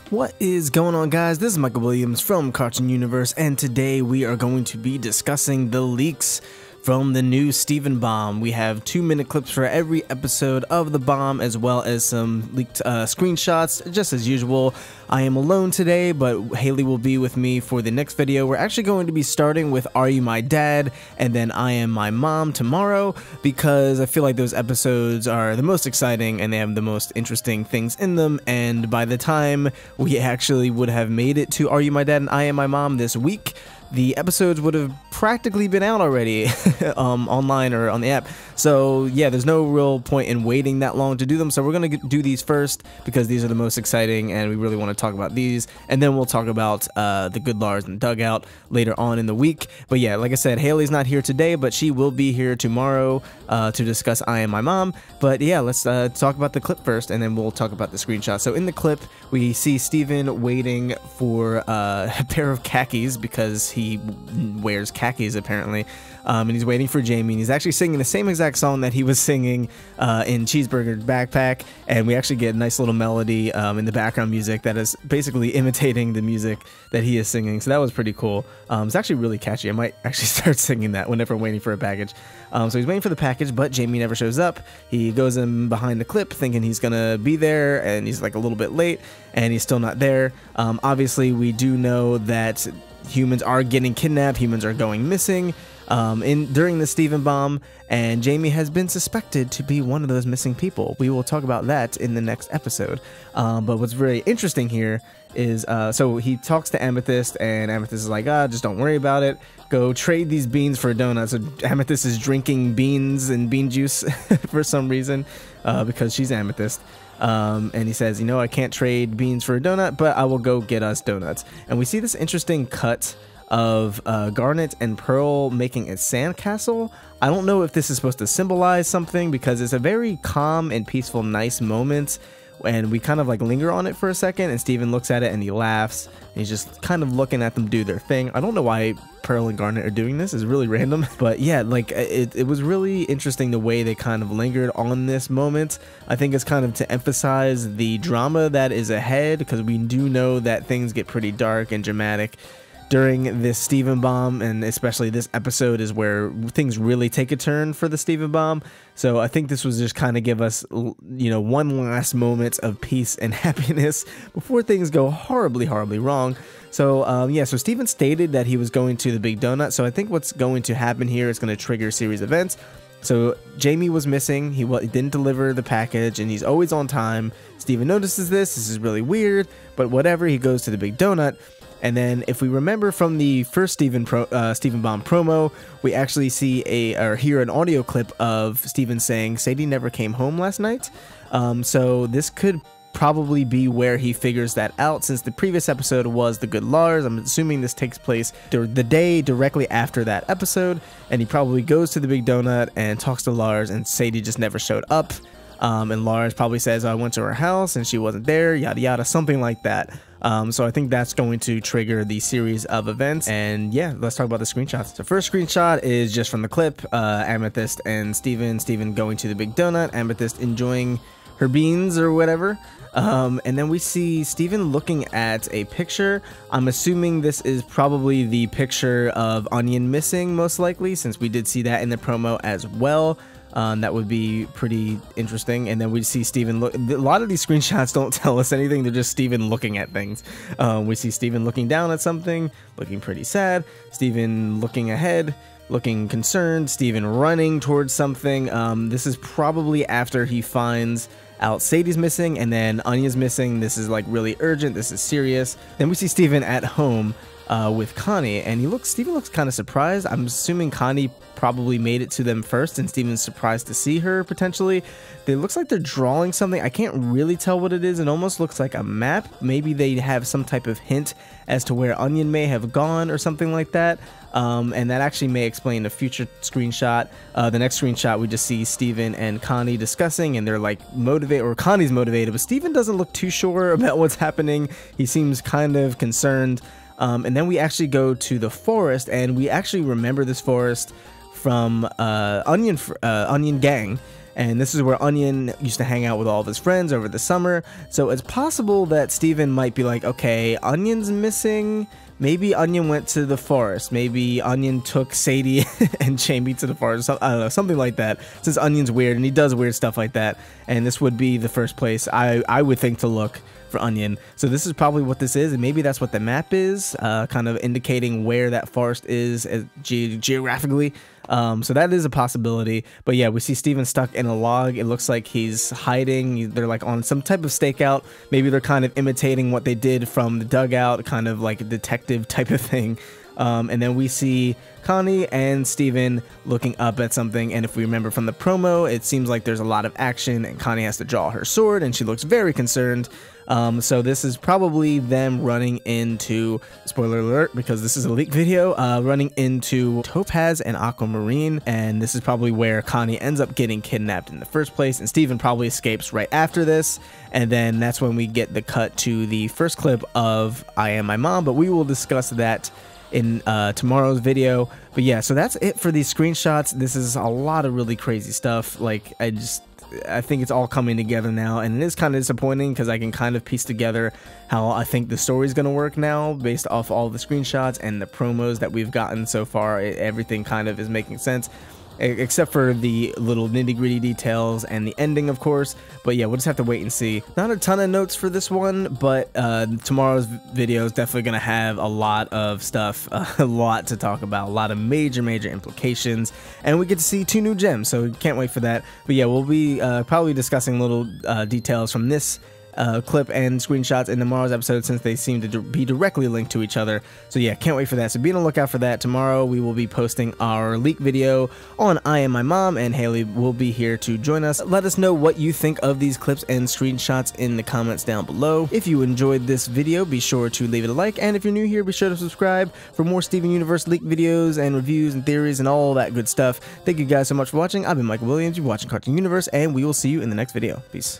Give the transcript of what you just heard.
What is going on, guys? This is Michael Williams from Cartoon Universe, and today we are going to be discussing the leaks from the new Steven Bomb. We have 2-minute clips for every episode of the bomb, as well as some leaked screenshots, just as usual. I am alone today, but Haley will be with me for the next video. We're actually going to be starting with Are You My Dad? And then I Am My Mom tomorrow, because I feel like those episodes are the most exciting and they have the most interesting things in them. And by the time we actually would have made it to Are You My Dad and I Am My Mom this week, the episodes would have practically been out already online or on the app. So yeah, there's no real point in waiting that long to do them. So we're going to do these first because these are the most exciting and we really want to talk about these. And then we'll talk about the good Lars and Dugout later on in the week. But yeah, like I said, Haley's not here today, but she will be here tomorrow to discuss I Am My Mom. But yeah, let's talk about the clip first and then we'll talk about the screenshot. So in the clip, we see Steven waiting for a pair of khakis because he wears khakis apparently, and he's waiting for Jamie, and he's actually singing the same exact song that he was singing in Cheeseburger Backpack, and we actually get a nice little melody in the background music that is basically imitating the music that he is singing, so that was pretty cool. It's actually really catchy. I might actually start singing that whenever I'm waiting for a package. So he's waiting for the package, but Jamie never shows up. He goes in behind the clip thinking he's gonna be there, and he's like a little bit late, and he's still not there. Obviously, we do know that humans are getting kidnapped, humans are going missing during the Steven Bomb, and Jamie has been suspected to be one of those missing people. We will talk about that in the next episode. But what's very interesting here is, so he talks to Amethyst, and Amethyst is like, just don't worry about it. Go trade these beans for donuts. So Amethyst is drinking beans and bean juice for some reason, because she's Amethyst. And he says, you know, I can't trade beans for a donut, but I will go get us donuts. And we see this interesting cut of Garnet and Pearl making a sandcastle. I don't know if this is supposed to symbolize something, because it's a very calm and peaceful, nice moment. And we kind of like linger on it for a second, and Steven looks at it and he laughs. And he's just kind of looking at them do their thing. I don't know why Pearl and Garnet are doing this. It's really random. But yeah, like it was really interesting the way they kind of lingered on this moment. I think it's kind of to emphasize the drama that is ahead, because we do know that things get pretty dark and dramatic during this Steven Bomb, and especially this episode is where things really take a turn for the Steven Bomb. So I think this was just kind of give us, you know, one last moment of peace and happiness before things go horribly, horribly wrong. So yeah, so Steven stated that he was going to the Big Donut. So I think what's going to happen here is going to trigger a series of events. So Jamie was missing, he didn't deliver the package, and he's always on time. Steven notices this is really weird, but whatever, he goes to the Big Donut. And then, if we remember from the first Steven Bomb promo, we actually see or hear an audio clip of Steven saying, "Sadie never came home last night." So this could probably be where he figures that out, since the previous episode was the good Lars. I'm assuming this takes place the day directly after that episode, and he probably goes to the Big Donut and talks to Lars, and Sadie just never showed up. And Lars probably says, I went to her house and she wasn't there, yada yada, something like that. So I think that's going to trigger the series of events. And yeah, let's talk about the screenshots. The first screenshot is just from the clip, Amethyst and Steven going to the Big Donut, Amethyst enjoying her beans or whatever. And then we see Steven looking at a picture. I'm assuming this is probably the picture of Onion missing, most likely, since we did see that in the promo as well. That would be pretty interesting. And then we see Steven look. A lot of these screenshots don't tell us anything. They're just Steven looking at things. We see Steven looking down at something, looking pretty sad. Steven looking ahead, looking concerned. Steven running towards something. This is probably after he finds out Sadie's missing and then Anya's missing. This is like really urgent. This is serious. Then we see Steven at home with Connie, and Steven looks kind of surprised. I'm assuming Connie probably made it to them first, and Steven's surprised to see her potentially. It looks like they're drawing something. I can't really tell what it is. It almost looks like a map. Maybe they have some type of hint as to where Onion may have gone or something like that. And that actually may explain a future screenshot. The next screenshot, we just see Steven and Connie discussing, and they're like motivated, or Connie's motivated, but Steven doesn't look too sure about what's happening. He seems kind of concerned. And then we actually go to the forest, and we actually remember this forest from Onion Gang. and this is where Onion used to hang out with all of his friends over the summer. So it's possible that Steven might be like, okay, Onion's missing. Maybe Onion went to the forest. Maybe Onion took Sadie and Jamie to the forest. I don't know, something like that. Since Onion's weird and he does weird stuff like that, and this would be the first place I would think to look for Onion. So this is probably what this is, and maybe that's what the map is, kind of indicating where that forest is geographically. So that is a possibility. But yeah, we see Steven stuck in a log. It looks like he's hiding. They're like on some type of stakeout. Maybe they're kind of imitating what they did from the dugout, kind of like a detective type of thing. And then we see Connie and Steven looking up at something, and if we remember from the promo, it seems like there's a lot of action, and Connie has to draw her sword, and she looks very concerned. So this is probably them running into, spoiler alert, because this is a leak video, running into Topaz and Aquamarine, and this is probably where Connie ends up getting kidnapped in the first place, and Steven probably escapes right after this, and then that's when we get the cut to the first clip of I Am My Mom, but we will discuss that in tomorrow's video. But yeah, so that's it for these screenshots. This is a lot of really crazy stuff. Like, I think it's all coming together now, and it is kind of disappointing because I can kind of piece together how I think the story is going to work now based off all the screenshots and the promos that we've gotten so far. Everything kind of is making sense, except for the little nitty-gritty details and the ending, of course. But yeah, we'll just have to wait and see. Not a ton of notes for this one, but tomorrow's video is definitely going to have a lot of stuff, a lot to talk about, a lot of major implications, and we get to see 2 new gems, so can't wait for that. But yeah, we'll be probably discussing little details from this clip and screenshots in tomorrow's episode, since they seem to be directly linked to each other. So yeah, can't wait for that. So be on the lookout for that. Tomorrow we will be posting our leak video on I Am My Mom, and Haley will be here to join us. Let us know what you think of these clips and screenshots in the comments down below. If you enjoyed this video, be sure to leave it a like, and if you're new here, be sure to subscribe for more Steven Universe leak videos and reviews and theories and all that good stuff. Thank you guys so much for watching. I've been Michael Williams, you're watching Cartoon Universe, and we will see you in the next video. Peace.